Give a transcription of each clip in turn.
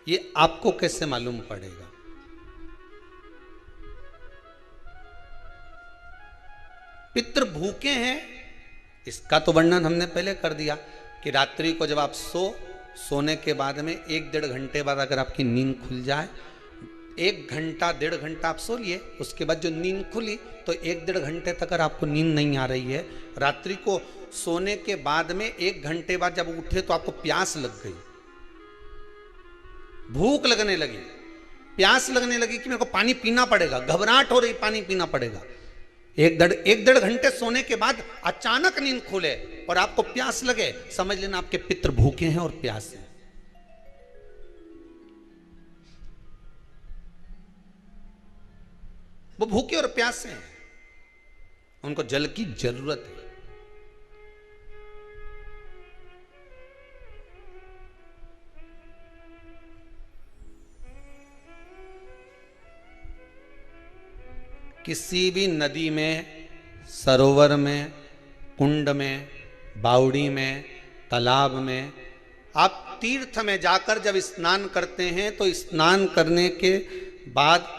ये आपको कैसे मालूम पड़ेगा? पितृ भूखे हैं, इसका तो वर्णन हमने पहले कर दिया कि रात्रि को जब आप सोने के बाद में 1-1.5 घंटे बाद अगर आपकी नींद खुल जाए, 1 घंटा 1.5 घंटा आप सो लिए, उसके बाद जो नींद खुली तो 1-1.5 घंटे तक अगर आपको नींद नहीं आ रही है, रात्रि को सोने के बाद में 1 घंटे बाद जब उठे तो आपको प्यास लग गई, भूख लगने लगी, प्यास लगने लगी कि मेरे को पानी पीना पड़ेगा, घबराहट हो रही, पानी पीना पड़ेगा। 1-1.5 घंटे सोने के बाद अचानक नींद खुले और आपको प्यास लगे, समझ लेना आपके पितृ भूखे हैं और प्यासे हैं। वो भूखे और प्यासे हैं, उनको जल की जरूरत है। किसी भी नदी में, सरोवर में, कुंड में, बावड़ी में, तालाब में, आप तीर्थ में जाकर जब स्नान करते हैं तो स्नान करने के बाद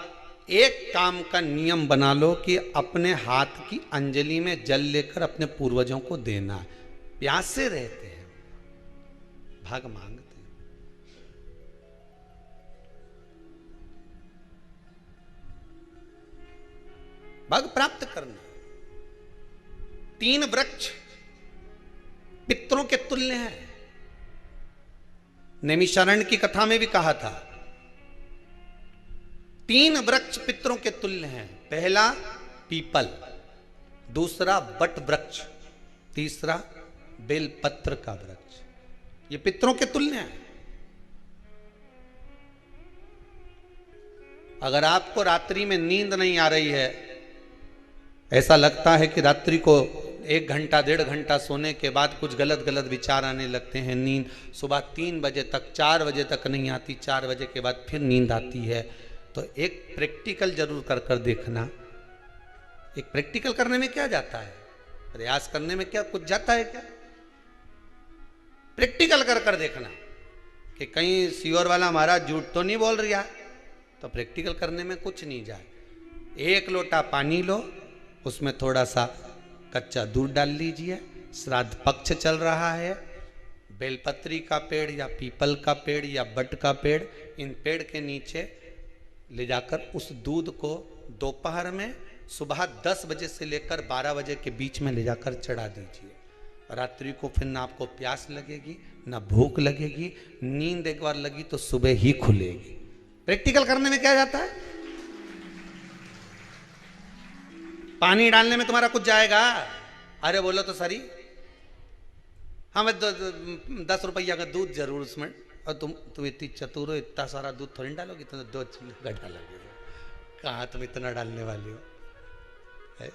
एक काम का नियम बना लो कि अपने हाथ की अंजलि में जल लेकर अपने पूर्वजों को देना है। प्यासे रहते हैं, भाग मांगते हैं। भाग प्राप्त करना। 3 वृक्ष पितरों के तुल्य हैं। नैमिषारण्य की कथा में भी कहा था 3 वृक्ष पितरों के तुल्य हैं। पहला पीपल, दूसरा बट वृक्ष, तीसरा बेलपत्र का वृक्ष। ये पितरों के तुल्य हैं। अगर आपको रात्रि में नींद नहीं आ रही है, ऐसा लगता है कि रात्रि को 1 घंटा 1.5 घंटा सोने के बाद कुछ गलत गलत विचार आने लगते हैं, नींद सुबह 3 बजे तक 4 बजे तक नहीं आती, 4 बजे के बाद फिर नींद आती है, तो एक प्रैक्टिकल जरूर कर कर देखना। एक प्रैक्टिकल करने में क्या जाता है, प्रयास करने में क्या कुछ जाता है क्या? प्रैक्टिकल कर कर देखना कि कहीं सियोर वाला महाराज झूठ तो नहीं बोल रहा, तो प्रैक्टिकल करने में कुछ नहीं जाए। 1 लोटा पानी लो, उसमें थोड़ा सा कच्चा दूध डाल लीजिए, श्राद्ध पक्ष चल रहा है, बेलपत्री का पेड़ या पीपल का पेड़ या बट का पेड़, इन पेड़ के नीचे ले जाकर उस दूध को दोपहर में सुबह 10 बजे से लेकर 12 बजे के बीच में ले जाकर चढ़ा दीजिए। रात्रि को फिर ना आपको प्यास लगेगी ना भूख लगेगी, नींद एक बार लगी तो सुबह ही खुलेगी। प्रैक्टिकल करने में क्या जाता है? पानी डालने में तुम्हारा कुछ जाएगा? अरे बोलो तो सरी, हमें 10 रुपया का दूध जरूर उसमें, और तुम इतनी चतुर हो, इतना सारा दूध थोड़ी डालोगी, तुम 2 चम्मच डालोगे। कहाँ तुम इतना डालने वाली हो है?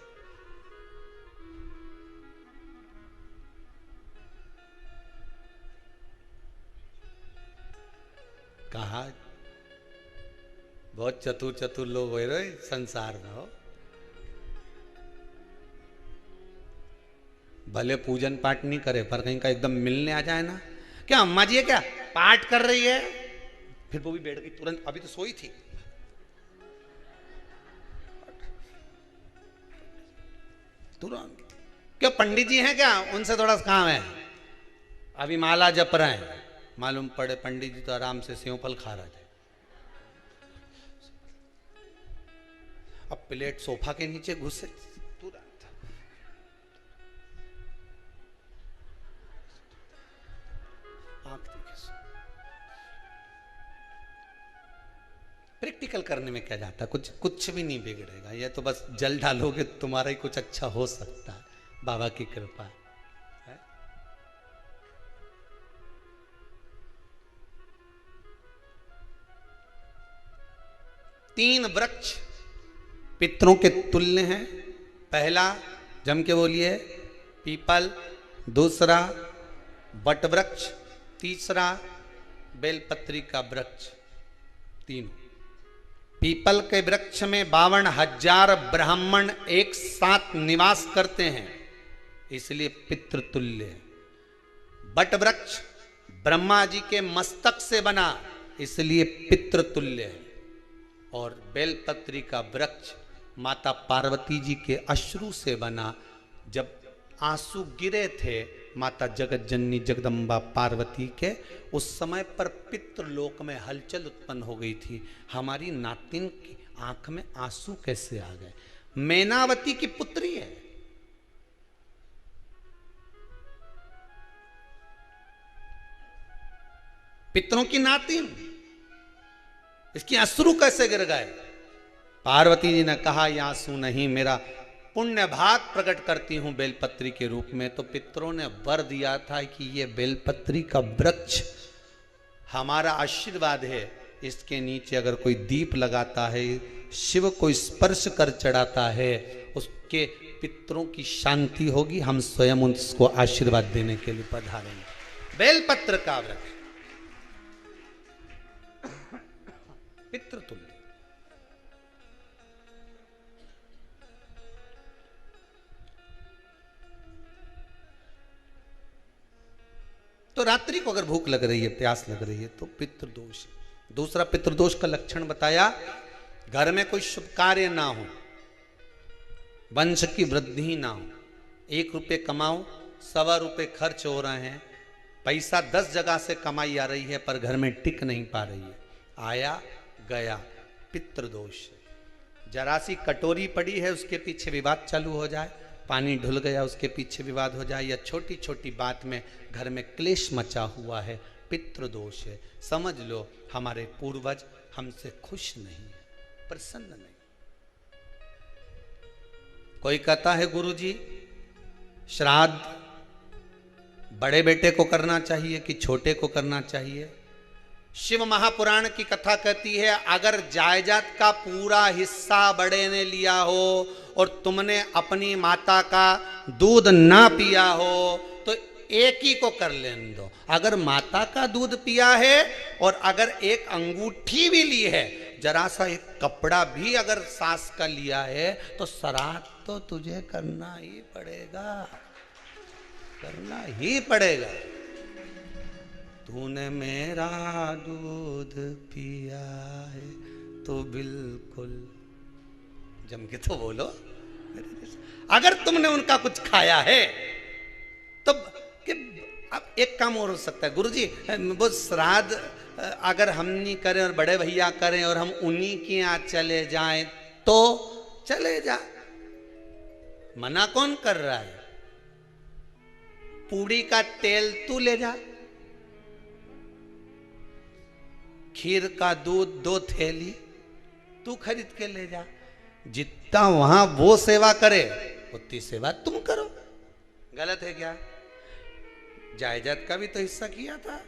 कहा बहुत चतुर चतुर लोग हो रहे संसार में हो, भले पूजन पाठ नहीं करे पर कहीं का एकदम मिलने आ जाए ना, क्या अम्मा जी है क्या पाठ कर रही है, फिर वो भी बैठ गई तुरंत, अभी तो सोई थी, तुरंत। क्या पंडित जी हैं क्या, उनसे थोड़ा सा काम है, अभी माला जप रहे हैं, मालूम पड़े पंडित जी तो आराम से सेव फल खा रहे थे। अब प्लेट सोफा के नीचे घुसे, तुरंत आंख देखे। प्रैक्टिकल करने में क्या जाता है, कुछ भी नहीं बिगड़ेगा, ये तो बस जल डालोगे तुम्हारा ही कुछ अच्छा हो सकता है, बाबा की कृपा है। 3 वृक्ष पितरों के तुल्य हैं। पहला जम के बोलिए पीपल, दूसरा बट वृक्ष, तीसरा बेलपत्री का वृक्ष। तीनों पीपल के वृक्ष में 52,000 ब्राह्मण एक साथ निवास करते हैं, इसलिए पितृतुल्य है। बट वृक्ष ब्रह्मा जी के मस्तक से बना, इसलिए पितृतुल्य है। और बेलपत्री का वृक्ष माता पार्वती जी के अश्रु से बना। जब आंसू गिरे थे माता जगत जननी जगदम्बा पार्वती के, उस समय पर पितृलोक में हलचल उत्पन्न हो गई थी। हमारी नातिन की आंख में आंसू कैसे आ गए? मैनावती की पुत्री है, पितरों की नातिन, इसकी अश्रु कैसे गिर गए? पार्वती जी ने कहा ये आंसू नहीं, मेरा पुण्य भाग प्रकट करती हूं बेलपत्री के रूप में। तो पितरों ने वर दिया था कि ये बेलपत्री का वृक्ष हमारा आशीर्वाद है, इसके नीचे अगर कोई दीप लगाता है, शिव को स्पर्श कर चढ़ाता है, उसके पितरों की शांति होगी। हम स्वयं उसको आशीर्वाद देने के लिए पधारेंगे। बेलपत्र का वृक्ष पितृतुल्य। तो रात्रि को अगर भूख लग रही है, प्यास लग रही है, तो पितृदोष। दूसरा पितृदोष का लक्षण बताया, घर में कोई शुभ कार्य ना हो, वंश की वृद्धि ना हो। 1 रुपये कमाओ, 1.25 रुपये खर्च हो रहे हैं, पैसा 10 जगह से कमाई आ रही है पर घर में टिक नहीं पा रही है, आया गया, पितृदोष। जरा सी कटोरी पड़ी है, उसके पीछे विवाद चालू हो जाए, पानी ढुल गया, उसके पीछे विवाद हो जाए, या छोटी छोटी बात में घर में क्लेश मचा हुआ है, पितृदोष है। समझ लो हमारे पूर्वज हमसे खुश नहीं, प्रसन्न नहीं। कोई कहता है गुरुजी श्राद्ध बड़े बेटे को करना चाहिए कि छोटे को करना चाहिए? शिव महापुराण की कथा कहती है, अगर जायदाद का पूरा हिस्सा बड़े ने लिया हो और तुमने अपनी माता का दूध ना पिया हो तो एक ही को कर लेने दो। अगर माता का दूध पिया है और अगर एक अंगूठी भी ली है, जरा सा एक कपड़ा भी अगर सास का लिया है, तो श्राद्ध तो तुझे करना ही पड़ेगा, करना ही पड़ेगा। तूने मेरा दूध पिया है तो बिल्कुल जम के तो बोलो। अगर तुमने उनका कुछ खाया है तो अब एक काम और हो सकता है, गुरुजी वो श्राद्ध अगर हम नहीं करें और बड़े भैया करें और हम उन्हीं के यहाँ चले जाएं तो चले जा, मना कौन कर रहा है? पूड़ी का तेल तू ले जा, खीर का दूध 2 थैली तू खरीद के ले जा। जितना वहां वो सेवा करे उतनी सेवा तुम करो। गलत है क्या? जायदाद का भी तो हिस्सा किया था।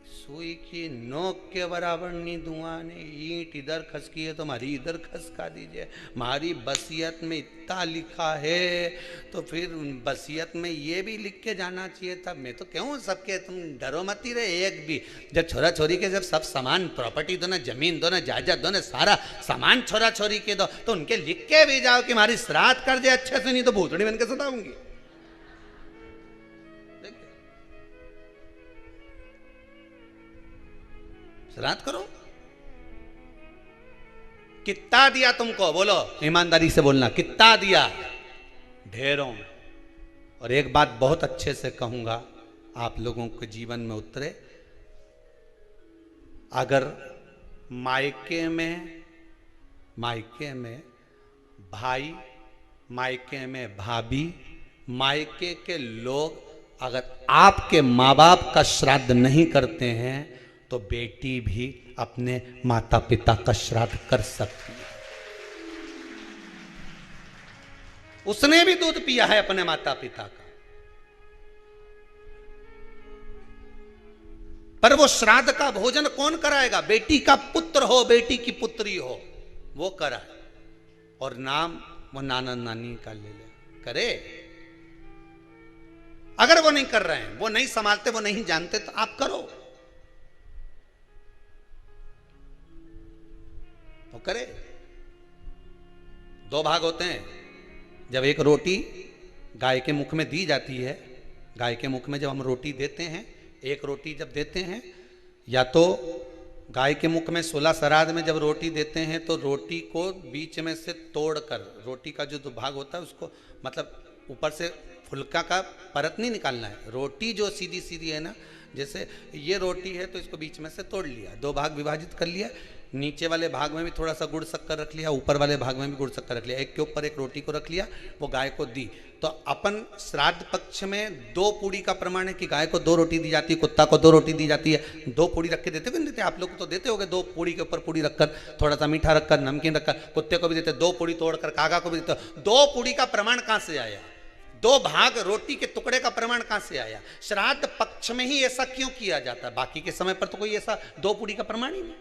सुई की नोक के बराबर नहीं धुआं ने, ईंट इधर खसकी है तो हमारी इधर खसका दीजिए। हमारी बसियत में इतना लिखा है तो फिर बसियत में ये भी लिख के जाना चाहिए था। मैं तो क्यों सबके, तुम डरो मत ही रहे एक भी। जब छोरा छोरी के जब सब सामान, प्रॉपर्टी दो ना, जमीन दो ना, जायदाद दो ना, सारा सामान छोरा छोरी के दो, तो उनके लिख के भी जाओ कि हमारी श्राद्ध कर दे अच्छे से, नहीं तो भूतड़ी बन के सताऊंगी। श्राद्ध करो। कितना दिया तुमको? बोलो ईमानदारी से बोलना, कितना दिया? ढेरों। और एक बात बहुत अच्छे से कहूंगा, आप लोगों के जीवन में उतरे। अगर मायके में भाई, मायके में भाभी, मायके के लोग अगर आपके माँ बाप का श्राद्ध नहीं करते हैं तो बेटी भी अपने माता पिता का श्राद्ध कर सकती है। उसने भी दूध पिया है अपने माता पिता का, पर वो श्राद्ध का भोजन कौन कराएगा? बेटी का पुत्र हो, बेटी की पुत्री हो, वो कराए। और नाम वो नाना नानी का ले ले, करे। अगर वो नहीं कर रहे हैं, वो नहीं संभालते, वो नहीं जानते, तो आप करो, वो करे। 2 भाग होते हैं। जब एक रोटी गाय के मुख में दी जाती है, गाय के मुख में जब हम रोटी देते हैं, एक रोटी जब देते हैं, या तो गाय के मुख में 16 श्राद्ध में जब रोटी देते हैं तो रोटी को बीच में से तोड़कर, रोटी का जो भाग होता है उसको, मतलब ऊपर से फुलका का परत नहीं निकालना है, रोटी जो सीधी सीधी है ना, जैसे ये रोटी है तो इसको बीच में से तोड़ लिया, 2 भाग विभाजित कर लिया, नीचे वाले भाग में भी थोड़ा सा गुड़ शक्कर रख लिया, ऊपर वाले भाग में भी गुड़ शक्कर रख लिया, एक के ऊपर एक रोटी को रख लिया, वो गाय को दी। तो अपन श्राद्ध पक्ष में 2 पूड़ी का प्रमाण है कि गाय को 2 रोटी दी जाती है, कुत्ता को 2 रोटी दी जाती है। 2 पूड़ी रख के देते हो, नहीं देते? आप लोग तो देते होगे, 2 पूड़ी के ऊपर पूड़ी रखकर, थोड़ा सा मीठा रखकर, नमकीन रखकर, कुत्ते को भी देते, 2 पूड़ी तोड़कर कागा को भी देते। 2 पूड़ी का प्रमाण कहां से आया? 2 भाग रोटी के टुकड़े का प्रमाण कहां से आया? श्राद्ध पक्ष में ही ऐसा क्यों किया जाता है? बाकी के समय पर तो कोई ऐसा 2 पूड़ी का प्रमाण ही नहीं,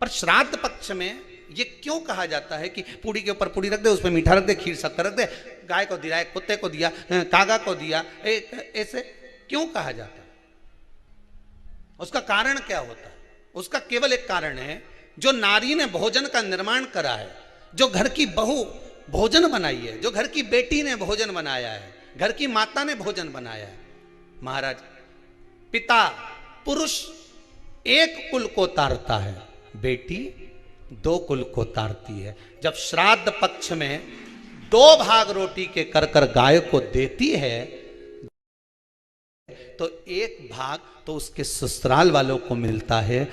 पर श्राद्ध पक्ष में ये क्यों कहा जाता है कि पूड़ी के ऊपर पूड़ी रख दे, उसमें मीठा रख दे, खीर शक्कर रख दे, गाय को दिया, कुत्ते को दिया, कागा को दिया, ऐसे क्यों कहा जाता है? उसका कारण क्या होता है? उसका केवल एक कारण है, जो नारी ने भोजन का निर्माण करा है, जो घर की बहू भोजन बनाई है, जो घर की बेटी ने भोजन बनाया है, घर की माता ने भोजन बनाया है। महाराज, पिता पुरुष एक कुल को तारता है, बेटी 2 कुल को तारती है। जब श्राद्ध पक्ष में 2 भाग रोटी के कर कर गाय को देती है तो 1 भाग तो उसके ससुराल वालों को मिलता है।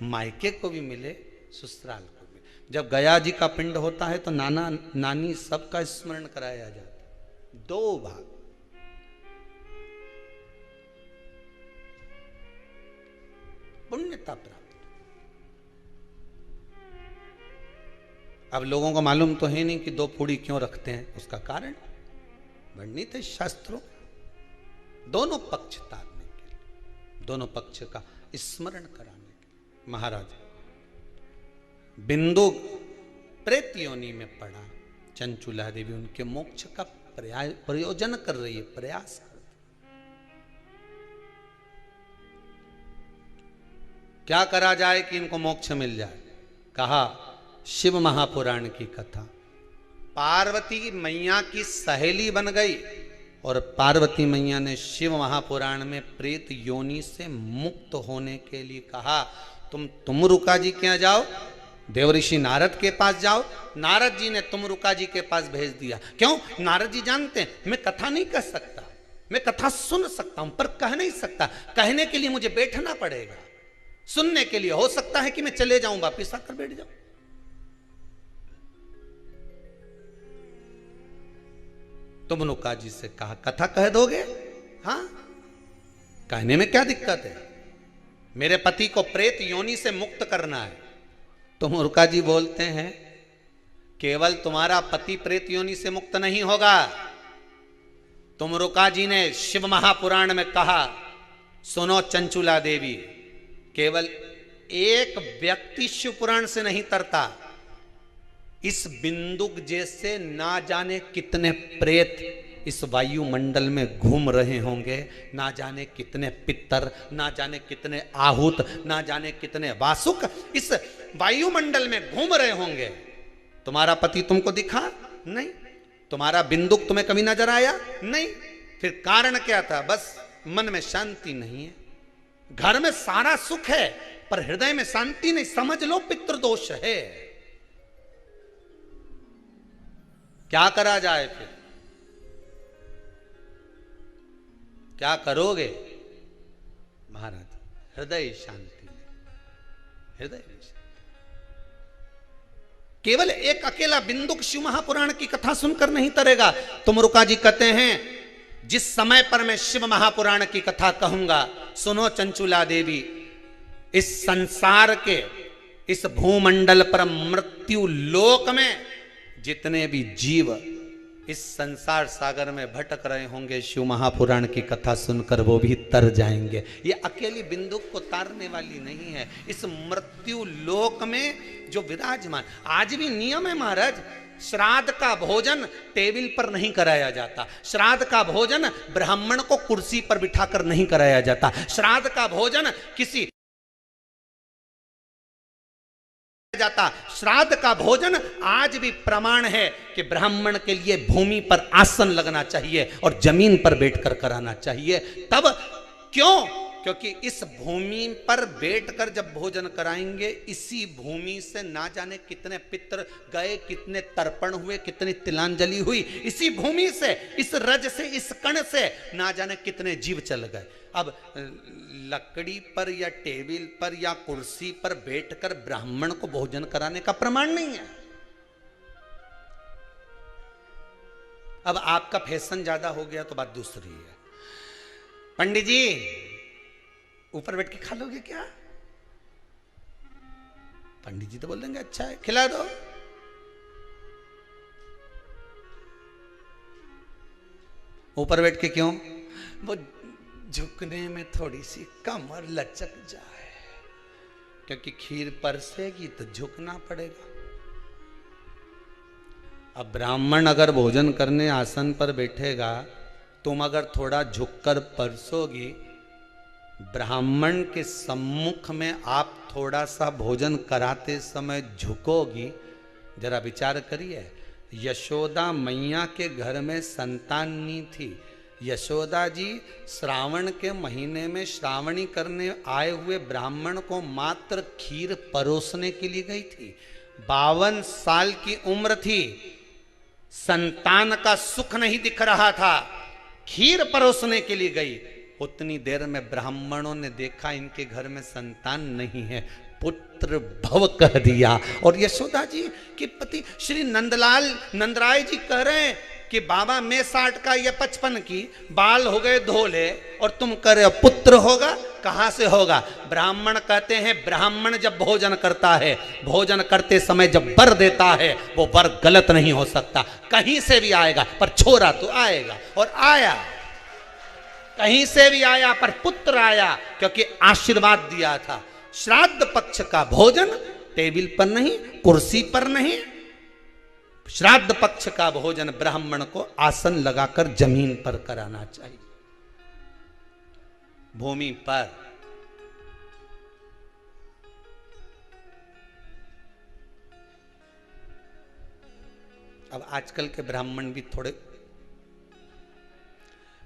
मायके को भी मिले, ससुराल को भी। जब गया जी का पिंड होता है तो नाना नानी सबका स्मरण कराया जाता है। 2 भाग, पुण्यता प्राप्त। अब लोगों को मालूम तो है नहीं कि 2 पूड़ी क्यों रखते हैं, उसका कारण वर्णित है शास्त्रों। दोनों पक्ष तारने के लिए, दोनों पक्ष का स्मरण कराने के लिए। महाराज, बिंदु प्रेत योनि में पड़ा, चंचुला देवी उनके मोक्ष का प्रयोजन कर रही है, प्रयास कर। क्या करा जाए कि इनको मोक्ष मिल जाए? कहा शिव महापुराण की कथा। पार्वती मैया की सहेली बन गई और पार्वती मैया ने शिव महापुराण में प्रेत योनि से मुक्त होने के लिए कहा, तुम रुका जी के यहाँ जाओ, देवऋषि नारद के पास जाओ। नारद जी ने तुमरुका जी के पास भेज दिया। क्यों? नारद जी जानते हैं मैं कथा नहीं कह सकता, मैं कथा सुन सकता हूं पर कह नहीं सकता, कहने के लिए मुझे बैठना पड़ेगा, सुनने के लिए हो सकता है कि मैं चले जाऊं, वापिस आकर बैठ जाऊं। तुमरुका जी से कहा कथा कह दोगे? हाँ, कहने में क्या दिक्कत है, मेरे पति को प्रेत योनि से मुक्त करना है। तुमरुका जी बोलते हैं केवल तुम्हारा पति प्रेत योनि से मुक्त नहीं होगा। तुमरुका जी ने शिव महापुराण में कहा, सुनो चंचुला देवी, केवल एक व्यक्ति शिव पुराण से नहीं तरता, इस बिंदुक जैसे ना जाने कितने प्रेत इस वायुमंडल में घूम रहे होंगे, ना जाने कितने पितर, ना जाने कितने आहूत, ना जाने कितने वासुक इस वायुमंडल में घूम रहे होंगे। तुम्हारा पति तुमको दिखा नहीं, तुम्हारा बिंदुक तुम्हें कभी नजर आया नहीं, फिर कारण क्या था? बस मन में शांति नहीं है। घर में सारा सुख है पर हृदय में शांति नहीं, समझ लो पितृदोष है। क्या करा जाए? फिर क्या करोगे? महाराज, हृदय शांति, हृदय शांति। केवल एक अकेला बिंदुक शिव महापुराण की कथा सुनकर नहीं तरेगा। तुमरुका जी कहते हैं जिस समय पर मैं शिव महापुराण की कथा कहूंगा, सुनो चंचुला देवी, इस संसार के इस भूमंडल पर मृत्यु लोक में जितने भी जीव इस संसार सागर में भटक रहे होंगे, शिव महापुराण की कथा सुनकर वो भी तर जाएंगे। ये अकेली बिंदुक को तारने वाली नहीं है, इस मृत्यु लोक में जो विराजमान। आज भी नियम है महाराज, श्राद्ध का भोजन टेबल पर नहीं कराया जाता, श्राद्ध का भोजन ब्राह्मण को कुर्सी पर बिठाकर नहीं कराया जाता, श्राद्ध का भोजन किसी जाता। श्राद्ध का भोजन आज भी प्रमाण है कि ब्राह्मण के लिए भूमि पर आसन लगना चाहिए और जमीन पर बैठकर कराना चाहिए। तब क्यों? क्योंकि इस भूमि पर बैठकर जब भोजन कराएंगे, इसी भूमि से ना जाने कितने पितृ गए, कितने तर्पण हुए, कितनी तिलांजलि हुई, इसी भूमि से, इस रज से, इस कण से ना जाने कितने जीव चल गए। अब लकड़ी पर या टेबल पर या कुर्सी पर बैठकर ब्राह्मण को भोजन कराने का प्रमाण नहीं है। अब आपका फैशन ज्यादा हो गया तो बात दूसरी है। पंडित जी ऊपर बैठ के खा लोगे क्या? पंडित जी तो बोल देंगे अच्छा है, खिला दो। ऊपर बैठ के क्यों? वो झुकने में थोड़ी सी कमर लचक जाए, क्योंकि खीर परसेगी तो झुकना पड़ेगा। अब ब्राह्मण अगर भोजन करने आसन पर बैठेगा, तुम अगर थोड़ा झुककर परसोगी, ब्राह्मण के सम्मुख में आप थोड़ा सा भोजन कराते समय झुकोगी। जरा विचार करिए, यशोदा मैया के घर में संतान नहीं थी। यशोदा जी श्रावण के महीने में श्रावणी करने आए हुए ब्राह्मण को मात्र खीर परोसने के लिए गई थी। 52 साल की उम्र थी, संतान का सुख नहीं दिख रहा था, खीर परोसने के लिए गई। उतनी देर में ब्राह्मणों ने देखा इनके घर में संतान नहीं है, पुत्र भव कह दिया। और यशोदा जी के पति श्री नंदराय जी कह रहे हैं कि बाबा मैं 60 का, ये 55 की, बाल हो गए धोले, और तुम कह रहे हो पुत्र होगा। कहां से होगा? ब्राह्मण कहते हैं ब्राह्मण जब भोजन करता है, भोजन करते समय जब वर देता है, वो वर गलत नहीं हो सकता, कहीं से भी आएगा, पर छोरा तो आएगा। और आया, कहीं से भी आया, पर पुत्र आया, क्योंकि आशीर्वाद दिया था। श्राद्ध पक्ष का भोजन टेबल पर नहीं, कुर्सी पर नहीं, श्राद्ध पक्ष का भोजन ब्राह्मण को आसन लगाकर जमीन पर कराना चाहिए, भूमि पर। अब आजकल के ब्राह्मण भी थोड़े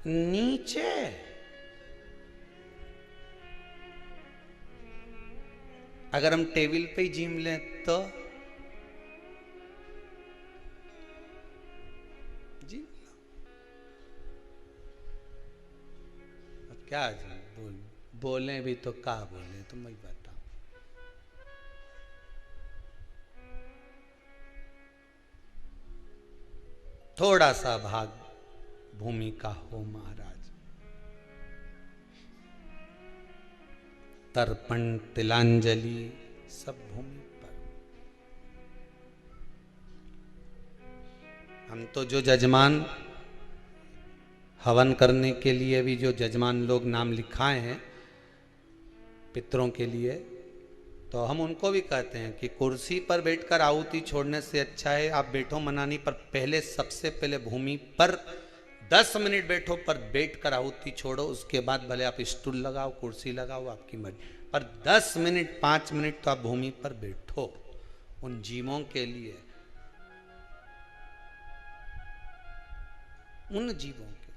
नीचे, अगर हम टेबल पे ही जीम लें तो जी क्या बोले भी तो क्या बोले, तुम ही बताओ। थोड़ा सा भाग भूमि का हो महाराज। तर्पण तिलांजलि सब भूमि पर। हम तो जो जजमान हवन करने के लिए भी जो जजमान लोग नाम लिखाए हैं पितरों के लिए, तो हम उनको भी कहते हैं कि कुर्सी पर बैठकर आहुति छोड़ने से अच्छा है आप बैठो मनानी पर, पहले सबसे पहले भूमि पर 10 मिनट बैठो, पर बैठकर आहुति छोड़ो। उसके बाद भले आप स्टूल लगाओ, कुर्सी लगाओ, आपकी मर्जी, पर 10 मिनट 5 मिनट तो आप भूमि पर बैठो उन जीवों के लिए, उन जीवों के।